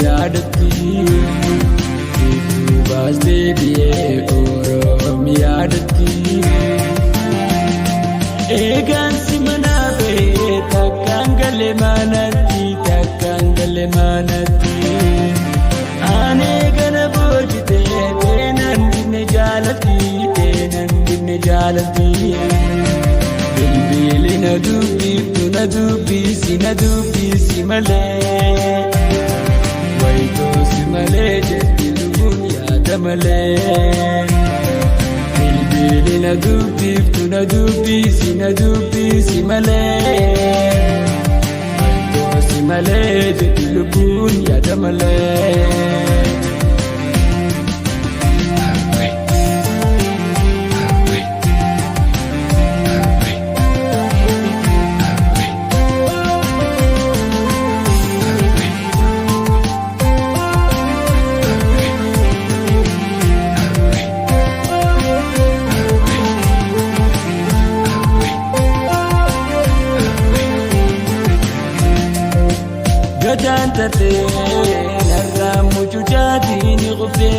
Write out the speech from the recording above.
yaadatti itti baastee biyee Oromiyaadatti. Eegaan si manaa ba'ee takkaan galee manatti takkaan galee manatti. Aanee gana boojitee teenan dinne jaalatti teenan dinne jaalatti. Bilbili na dubbisi malee wayitoo si malee jetti lubbuun yaada malee. Bilbili na dubbisi malee wayitoo si malee jetti lubbuun yaada malee. Gajaan tartee narraa mucucaatiin qofee